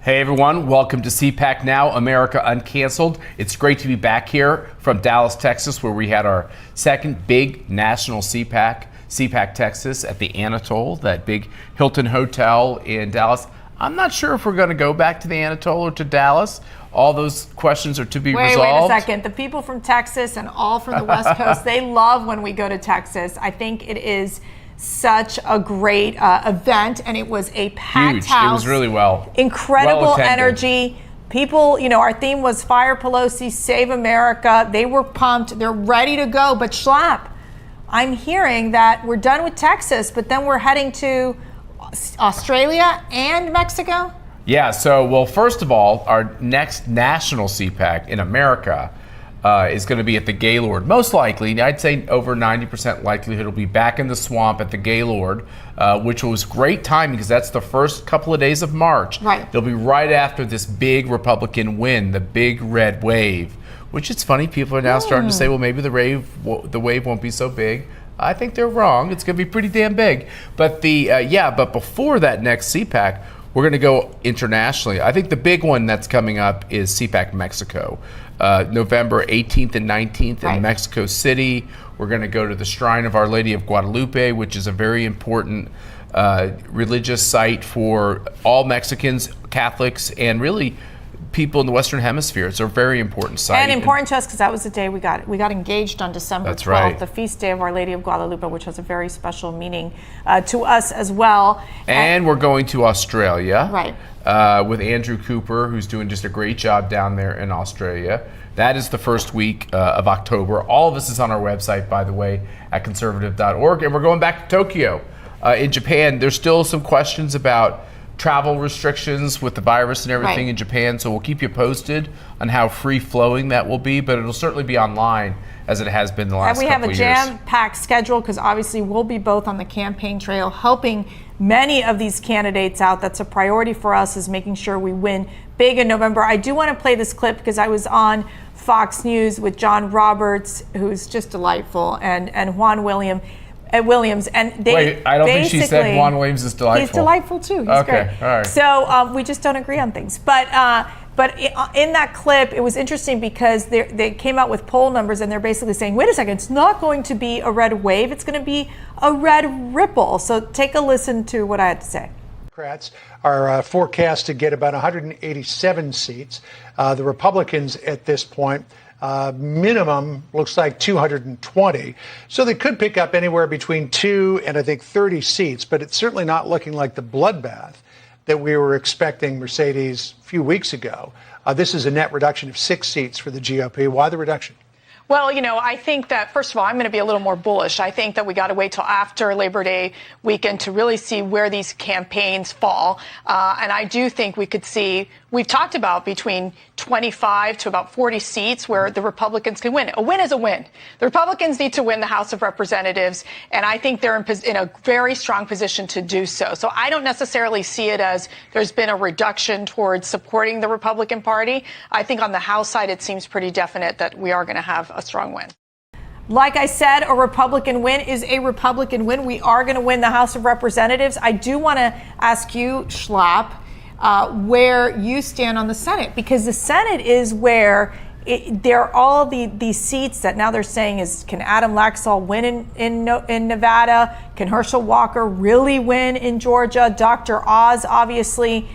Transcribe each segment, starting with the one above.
Hey everyone, welcome to CPAC Now, America Uncanceled. It's great to be back here from Dallas, Texas, where we had our second big national CPAC Texas at the Anatole, that big Hilton hotel in Dallas. I'm not sure if we're going to go back to the Anatole or to Dallas. All those questions are to be resolved. Wait a second. The people from Texas and all from the West Coast, they love when we go to Texas. I think it is such a great event, and it was a packed house. It was really incredible well energy. People, our theme was Fire Pelosi, Save America. They were pumped. They're ready to go. But Schlapp, I'm hearing that we're done with Texas, but then we're heading to Australia and Mexico? Yeah, well, first of all, our next national CPAC in America is going to be at the Gaylord. Most likely, I'd say over 90% likelihood it'll be back in the swamp at the Gaylord, which was great timing because that's the first couple of days of March. Right. It'll be right after this big Republican win, the big red wave, which it's funny, people are now starting to say, well, maybe the wave won't be so big. I think they're wrong. It's going to be pretty damn big. But but before that next CPAC, we're going to go internationally. I think the big one that's coming up is CPAC Mexico. November 18th and 19th in Mexico City. We're going to go to the Shrine of Our Lady of Guadalupe, which is a very important religious site for all Mexicans, Catholics, and really people in the Western Hemisphere. It's a very important site. And important to us because that was the day we got engaged on December 12th, the feast day of Our Lady of Guadalupe, which has a very special meaning to us as well. And we're going to Australia. Right. With Andrew Cooper, who's doing just a great job down there in Australia. That is the first week of October. All of this is on our website, by the way, at conservative.org. And we're going back to Tokyo. In Japan, there's still some questions about travel restrictions with the virus and everything in Japan, so we'll keep you posted on how free-flowing that will be, but it'll certainly be online as it has been the last couple of years. And we have a jam-packed schedule because obviously we'll be both on the campaign trail helping many of these candidates out. That's a priority for us, is making sure we win big in November. I do want to play this clip because I was on Fox News with John Roberts, who's just delightful, and Juan Williams, and they Wait, I don't think she said Juan Williams is delightful. He's delightful too. He's great. All right. So we just don't agree on things. But in that clip, it was interesting because they came out with poll numbers, and they're basically saying, wait a second, it's not going to be a red wave, it's going to be a red ripple. So take a listen to what I had to say. Democrats are forecast to get about 187 seats. The Republicans at this point, minimum looks like 220. So they could pick up anywhere between 2 and I think 30 seats, but it's certainly not looking like the bloodbath that we were expecting, Mercedes, a few weeks ago. This is a net reduction of 6 seats for the GOP. Why the reduction? Well, I think that, first of all, I'm going to be a little more bullish. I think that we got to wait till after Labor Day weekend to really see where these campaigns fall. And I do think we could see, we've talked about between 25 to about 40 seats where the Republicans can win. A win is a win. The Republicans need to win the House of Representatives, and I think they're in a very strong position to do so. So I don't necessarily see it as there's been a reduction towards supporting the Republican Party. I think on the House side, it seems pretty definite that we are going to have a strong win. Like I said, a Republican win is a Republican win. We are going to win the House of Representatives. I do want to ask you, Schlapp, where you stand on the Senate, because the Senate is where there are all these seats that now they're saying is, can Adam Laxalt win in Nevada? Can Herschel Walker really win in Georgia? Dr. Oz, obviously,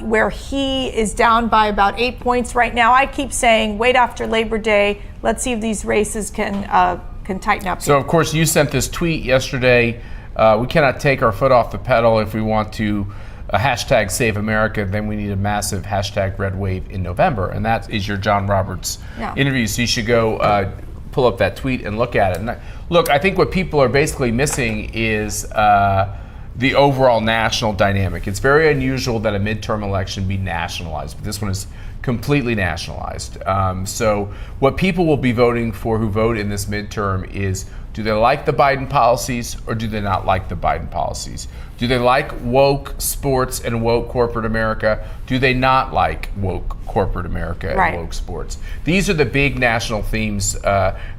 where he is down by about 8 points right now. I keep saying, wait after Labor Day. Let's see if these races can tighten up. So, of course, you sent this tweet yesterday. We cannot take our foot off the pedal if we want to hashtag Save America. Then we need a massive hashtag Red Wave in November. And that is your John Roberts interview. So you should go pull up that tweet and look at it. And look, I think what people are basically missing is the overall national dynamic. It's very unusual that a midterm election be nationalized, but this one is completely nationalized. So what people will be voting for who vote in this midterm is, Do they like the Biden policies or do they not like the Biden policies? Do they like woke sports and woke corporate America? Do they not like woke corporate America and woke sports? These are the big national themes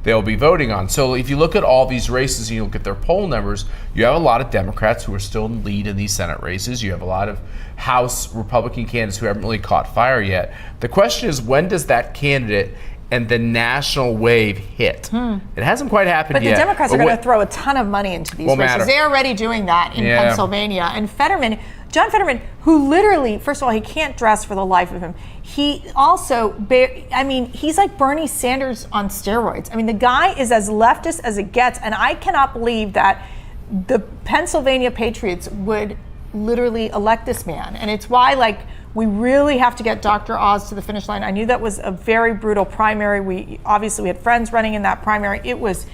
they'll be voting on. So if you look at all these races and you look at their poll numbers, you have a lot of Democrats who are still in lead in these Senate races. You have a lot of House Republican candidates who haven't really caught fire yet. The question is, when does that candidate and the national wave hit? It hasn't quite happened yet. But the Democrats are going to throw a ton of money into these races. They're already doing that in Pennsylvania. And John Fetterman, who literally, first of all, he can't dress for the life of him. He also, he's like Bernie Sanders on steroids. I mean, the guy is as leftist as it gets. And I cannot believe that the Pennsylvania Patriots would literally elect this man. And it's why, we really have to get Dr. Oz to the finish line. I knew that was a very brutal primary. We had friends running in that primary. It was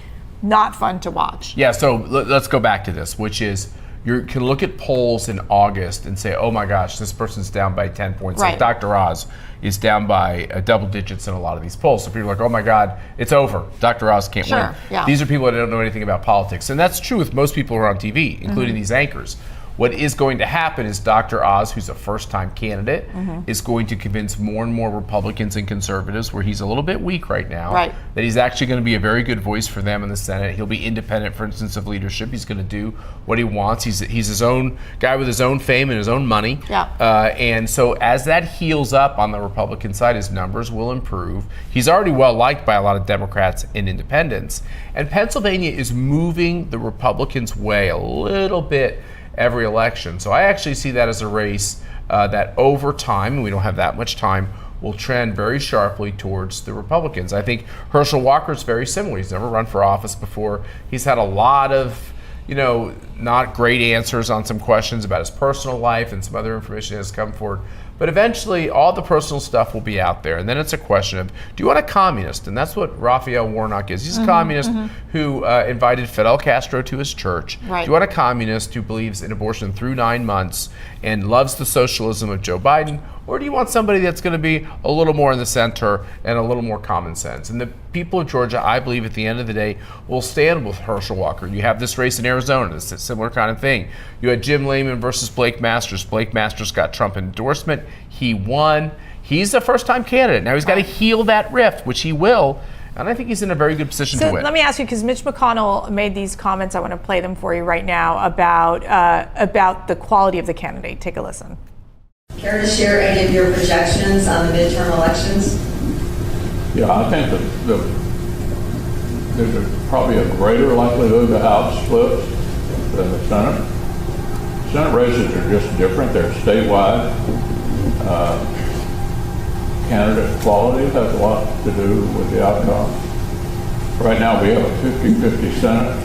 not fun to watch. Yeah, so let's go back to this, which is you can look at polls in August and say, oh my gosh, this person's down by 10 points. Like Dr. Oz is down by double digits in a lot of these polls. So people are like, oh my God, it's over. Dr. Oz can't win. Yeah. These are people that don't know anything about politics. And that's true with most people who are on TV, including these anchors. What is going to happen is Dr. Oz, who's a first-time candidate, is going to convince more and more Republicans and conservatives, where he's a little bit weak right now, that he's actually going to be a very good voice for them in the Senate. He'll be independent, for instance, of leadership. He's going to do what he wants. He's his own guy with his own fame and his own money. And so as that heals up on the Republican side, his numbers will improve. He's already well-liked by a lot of Democrats and independents. And Pennsylvania is moving the Republicans' way a little bit every election. So I actually see that as a race that over time, and we don't have that much time, will trend very sharply towards the Republicans. I think Herschel Walker is very similar. He's never run for office before. He's had a lot of, not great answers on some questions about his personal life and some other information that has come forward. But eventually, all the personal stuff will be out there. And then it's a question of, do you want a communist? And that's what Raphael Warnock is. He's a communist who invited Fidel Castro to his church. Do you want a communist who believes in abortion through 9 months and loves the socialism of Joe Biden? Or do you want somebody that's going to be a little more in the center and a little more common sense? And the people of Georgia, I believe, at the end of the day, will stand with Herschel Walker. You have this race in Arizona. It's a similar kind of thing. You had Jim Lehman versus Blake Masters. Blake Masters got Trump endorsement. He won. He's a first-time candidate. Now he's got to heal that rift, which he will. And I think he's in a very good position to win. Let me ask you, because Mitch McConnell made these comments. I want to play them for you right now about the quality of the candidate. Take a listen. Care to share any of your projections on the midterm elections? Yeah, I think that there's probably a greater likelihood the House flips than the Senate. Senate races are just different. They're statewide. Candidate quality has a lot to do with the outcome. Right now we have a 50-50 Senate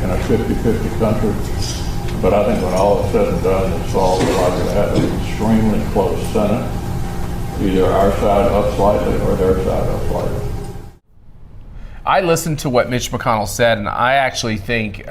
and a 50-50 country. But I think when all is said and done this fall, we're likely to have an extremely close Senate, either our side up slightly or their side up slightly. I listened to what Mitch McConnell said, and I actually think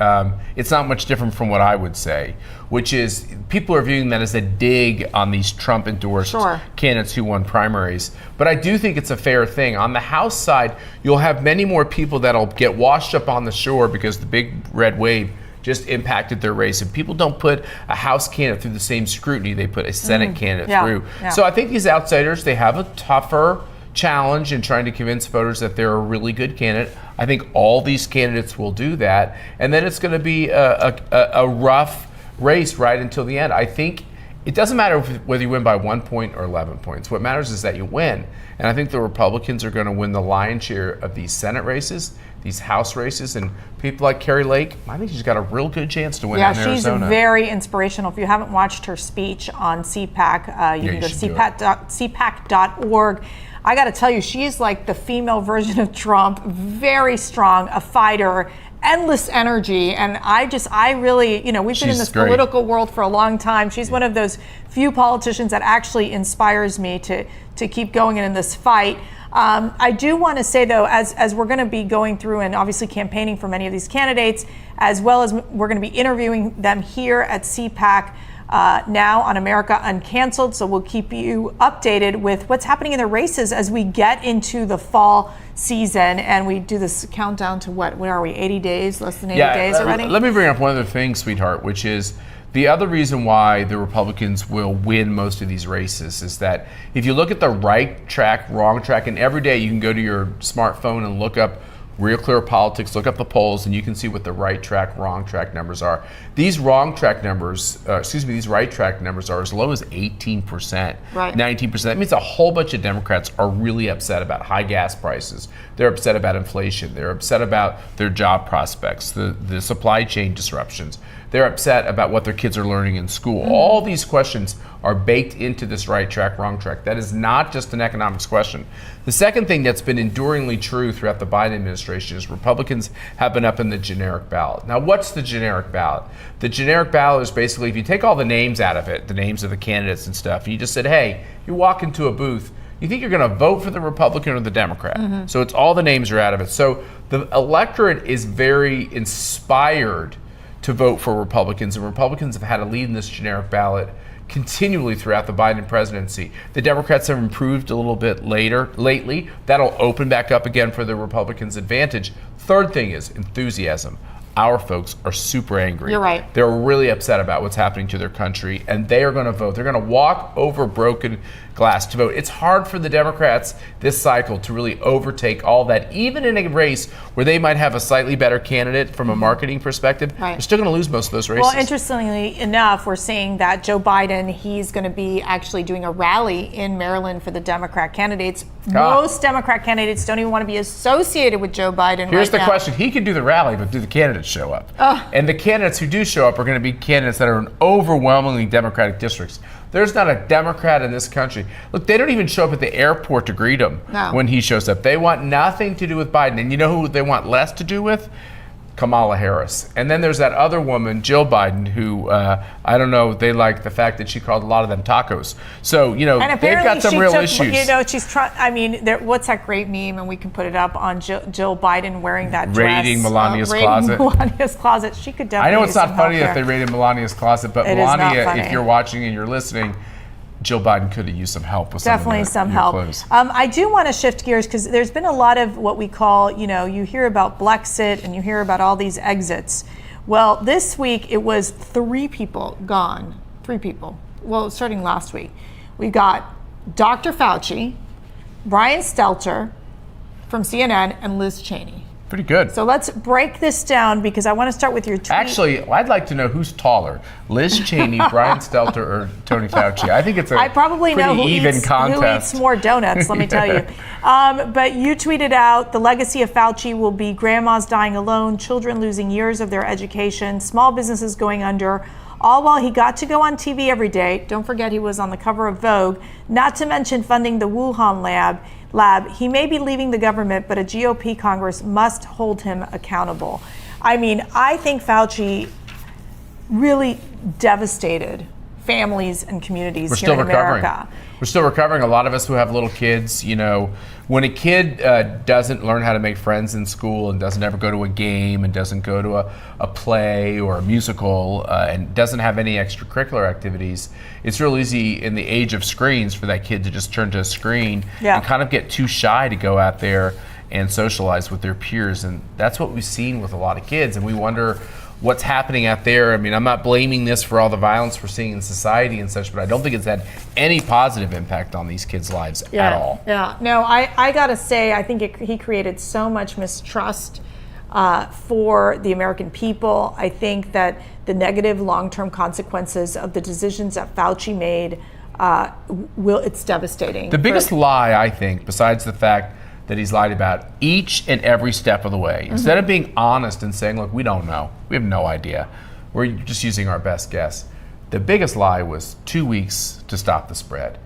it's not much different from what I would say, which is people are viewing that as a dig on these Trump-endorsed candidates who won primaries. But I do think it's a fair thing. On the House side, you'll have many more people that'll get washed up on the shore because the big red wave just impacted their race. And people don't put a House candidate through the same scrutiny they put a Senate candidate through. So I think these outsiders, they have a tougher challenge in trying to convince voters that they're a really good candidate. I think all these candidates will do that. And then it's going to be a rough race right until the end. I think it doesn't matter whether you win by 1 point or 11 points. What matters is that you win. And I think the Republicans are going to win the lion's share of these Senate races, these House races, and people like Carrie Lake, I think she's got a real good chance to win in Arizona. Yeah, she's very inspirational. If you haven't watched her speech on CPAC, you can go to cpac.org. I got to tell you, she's like the female version of Trump, very strong, a fighter, endless energy. And I really, we've been in this political world for a long time. She's one of those few politicians that actually inspires me to keep going in this fight. I do want to say, though, as we're going to be going through and obviously campaigning for many of these candidates, as well as we're going to be interviewing them here at CPAC, now on America Uncanceled. So we'll keep you updated with what's happening in the races as we get into the fall season, and we do this countdown to what are we, 80 days, less than 80 days already? Let me bring up one other thing, sweetheart, which is the other reason why the Republicans will win most of these races is that if you look at the right track, wrong track, and every day you can go to your smartphone and look up Real Clear Politics, look up the polls, and you can see what the right track, wrong track numbers are. These wrong track numbers, these right track numbers are as low as 18%, right. 19%. That means a whole bunch of Democrats are really upset about high gas prices. They're upset about inflation. They're upset about their job prospects, the supply chain disruptions. They're upset about what their kids are learning in school. Mm-hmm. All these questions are baked into this right track, wrong track. That is not just an economics question. The second thing that's been enduringly true throughout the Biden administration is Republicans have been up in the generic ballot. Now, what's the generic ballot? The generic ballot is basically, if you take all the names out of it, the names of the candidates and stuff, and you just said, hey, you walk into a booth, you think you're going to vote for the Republican or the Democrat. Mm-hmm. So it's all the names are out of it. So the electorate is very inspired to vote for Republicans, and Republicans have had a lead in this generic ballot continually throughout the Biden presidency. The Democrats have improved a little bit lately. That'll open back up again for the Republicans' advantage. Third thing is enthusiasm. Our folks are super angry. You're right. They're really upset about what's happening to their country, and they are going to vote. They're going to walk over broken glass to vote. It's hard for the Democrats this cycle to really overtake all that, even in a race where they might have a slightly better candidate from a marketing perspective. Right. They're still going to lose most of those races. Well, interestingly enough, we're seeing that Joe Biden, he's going to be actually doing a rally in Maryland for the Democrat candidates. Most Democrat candidates don't even want to be associated with Joe Biden. Here's the question. He can do the rally, but do the candidates show up? And the candidates who do show up are going to be candidates that are in overwhelmingly Democratic districts. There's not a Democrat in this country. Look, they don't even show up at the airport to greet him when he shows up. They want nothing to do with Biden. And you know who they want less to do with? Kamala Harris. And then there's that other woman, Jill Biden, who, I don't know, they like the fact that she called a lot of them tacos. So, you know, they've got some real issues. You know, she's trying, I mean, what's that great meme, and we can put it up on Jill Biden wearing that dress. Raiding Melania's closet. Melania's closet. She could definitely I know it's not funny if they raided Melania's closet, but Melania, if you're watching and you're listening, Jill Biden could have used some help with definitely some help. Clothes. I do want to shift gears because there's been a lot of what we call, you know, you hear about Blexit and you hear about all these exits. Well, this week it was 3 people gone. 3 people. Well, starting last week. We got Dr. Fauci, Brian Stelter from CNN, and Liz Cheney. Pretty good. So let's break this down because I want to start with your tweet. Actually, I'd like to know who's taller, Liz Cheney, Brian Stelter, or Tony Fauci. I think it's a I probably pretty know who even eats, contest. Who eats more donuts, let me tell you. But you tweeted out, the legacy of Fauci will be grandmas dying alone, children losing years of their education, small businesses going under, all while he got to go on TV every day. Don't forget he was on the cover of Vogue, not to mention funding the Wuhan lab. He may be leaving the government, but a GOP Congress must hold him accountable. I mean, I think Fauci really devastated families and communities here in America. We're still recovering. A lot of us who have little kids, you know, when a kid doesn't learn how to make friends in school and doesn't ever go to a game and doesn't go to a play or a musical and doesn't have any extracurricular activities, it's real easy in the age of screens for that kid to just turn to a screen and kind of get too shy to go out there and socialize with their peers. And that's what we've seen with a lot of kids. And we wonder what's happening out there. I mean, I'm not blaming this for all the violence we're seeing in society and such, but I don't think it's had any positive impact on these kids' lives at all. Yeah, no, I gotta say, I think he created so much mistrust for the American people. I think that the negative long-term consequences of the decisions that Fauci made, it's devastating. The biggest lie, I think, besides the fact that he's lied about each and every step of the way. Instead of being honest and saying, look, we don't know, we have no idea, we're just using our best guess. The biggest lie was 2 weeks to stop the spread.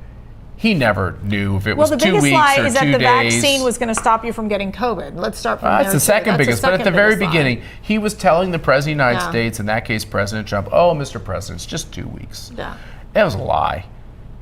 He never knew if it was 2 weeks or 2 days. Well, the biggest lie is that the vaccine was going to stop you from getting COVID. Let's start from there. That's the second biggest. But at the very beginning, he was telling the President of the United States, in that case President Trump, oh, Mr. President, it's just 2 weeks. Yeah. That was a lie.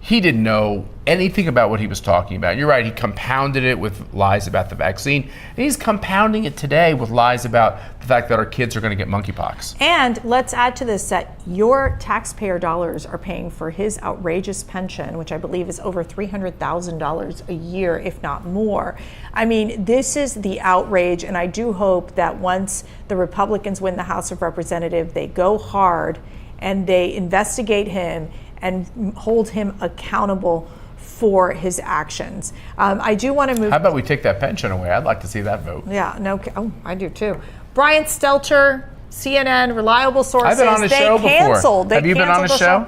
he didn't know anything about what he was talking about. You're right, he compounded it with lies about the vaccine, and he's compounding it today with lies about the fact that our kids are going to get monkeypox. And let's add to this that your taxpayer dollars are paying for his outrageous pension, which I believe is over $300,000 a year, if not more. I mean, this is the outrage, and I do hope that once the Republicans win the House of Representatives, they go hard and they investigate him and hold him accountable for his actions. I do want to move. How about we take that pension away? I'd like to see that vote. Yeah, no, oh, I do too. Brian Stelter, CNN, reliable sources. I've been on a show before. Have you been on a show?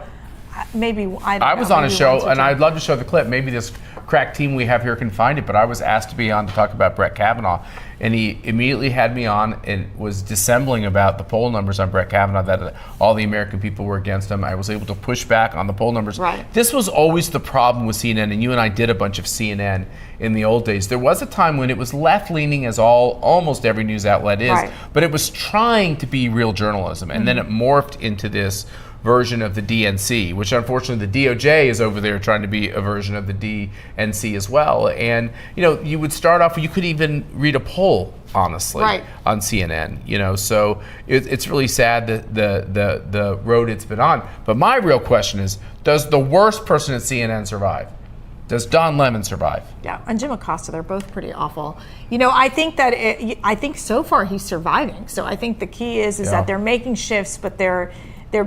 Maybe I was on a show, and I'd love to show the clip. Maybe this crack team we have here can find it, but I was asked to be on to talk about Brett Kavanaugh, and he immediately had me on and was dissembling about the poll numbers on Brett Kavanaugh, that all the American people were against him. I was able to push back on the poll numbers. Right. This was always the problem with CNN, and you and I did a bunch of CNN in the old days. There was a time when it was left-leaning, as almost every news outlet is, right, but it was trying to be real journalism, and then it morphed into this version of the DNC, which unfortunately the DOJ is over there trying to be a version of the DNC as well. And you would start off, you could even read a poll, honestly, right, on CNN. So it's really sad that the road it's been on. But my real question is, does the worst person at CNN survive? Does Don Lemon survive? Yeah, and Jim Acosta, they're both pretty awful. I think that I think so far he's surviving. So I think the key is that they're making shifts, but they're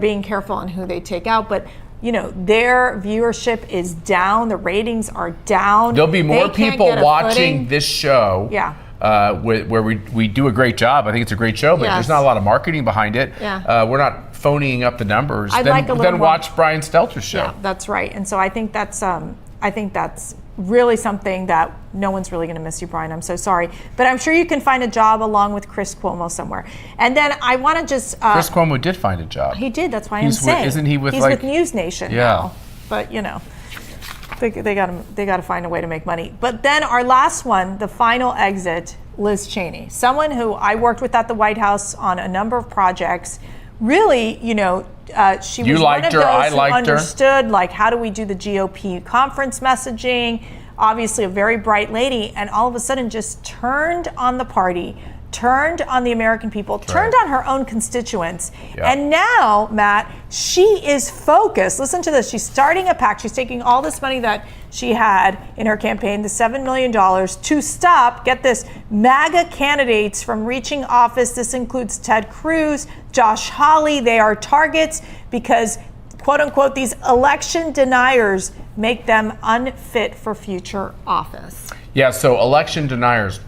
being careful on who they take out. But their viewership is down. The ratings are down. There'll be more people watching this show. Yeah. Where we do a great job. I think it's a great show, but there's not a lot of marketing behind it. Yeah. We're not phoning up the numbers. Then watch Brian Stelter's show. Yeah, that's right. And so I think that's really something that no one's really going to miss you, Brian. I'm so sorry. But I'm sure you can find a job along with Chris Cuomo somewhere. And then I want to just... Chris Cuomo did find a job. He did. That's why I'm saying. Isn't he with He's with News Nation now. But, they got to find a way to make money. But then our last one, the final exit, Liz Cheney. Someone who I worked with at the White House on a number of projects. Really, she was one of those who understood, like, how do we do the GOP conference messaging? Obviously a very bright lady, and all of a sudden just turned on the party, turned on the American people, turned on her own constituents. Yeah. And now, Matt, she is focused. Listen to this. She's starting a PAC. She's taking all this money that she had in her campaign, the $7 million, to stop, get this, MAGA candidates from reaching office. This includes Ted Cruz, Josh Hawley. They are targets because, quote unquote, these election deniers make them unfit for future office. Yeah, so election deniers.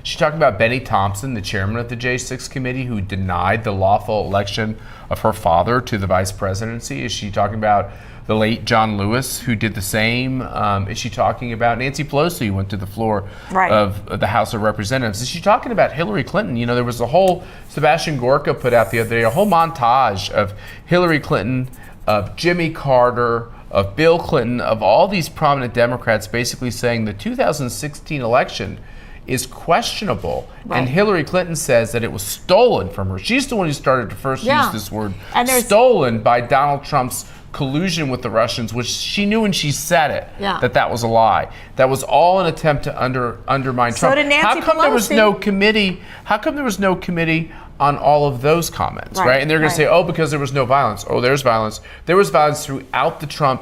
She's talking about Benny Thompson, the chairman of the J6 committee, who denied the lawful election of her father to the vice presidency. Is she talking about the late John Lewis, who did the same? Is she talking about Nancy Pelosi, who went to the floor of the House of Representatives? Is she talking about Hillary Clinton? There was a whole, Sebastian Gorka put out the other day, a whole montage of Hillary Clinton, of Jimmy Carter, of Bill Clinton, of all these prominent Democrats basically saying the 2016 election is questionable. Right. And Hillary Clinton says that it was stolen from her. She's the one who started to first use this word, stolen by Donald Trump's collusion with the Russians, which she knew when she said it, that was a lie. That was all an attempt to undermine Trump. Did Nancy How come Pelosi. There was no committee? How come there was no committee on all of those comments, right? And they're going to say, because there was no violence. There's violence. There was violence throughout the Trump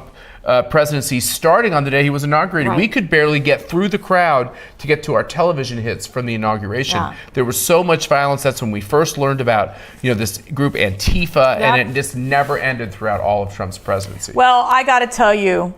presidency, starting on the day he was inaugurated. Right. We could barely get through the crowd to get to our television hits from the inauguration. Yeah. There was so much violence. That's when we first learned about, this group Antifa, and it just never ended throughout all of Trump's presidency. Well, I got to tell you,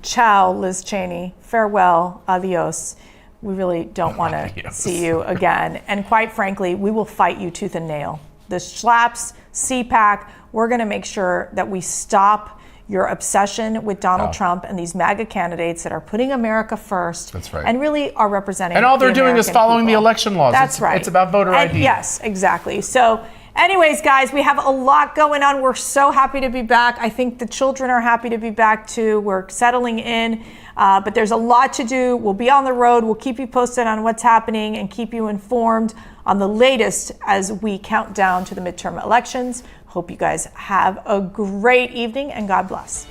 ciao, Liz Cheney. Farewell, adios. We really don't want to see you again. And quite frankly, we will fight you tooth and nail. The Schlaps, CPAC, we're going to make sure that we stop your obsession with Donald Trump and these MAGA candidates that are putting America first. That's right. And really are representing And all they're doing is following people. the election laws. That's right. It's about voter ID. Yes, exactly. So anyways, guys, we have a lot going on. We're so happy to be back. I think the children are happy to be back too. We're settling in, but there's a lot to do. We'll be on the road. We'll keep you posted on what's happening and keep you informed on the latest as we count down to the midterm elections. Hope you guys have a great evening and God bless.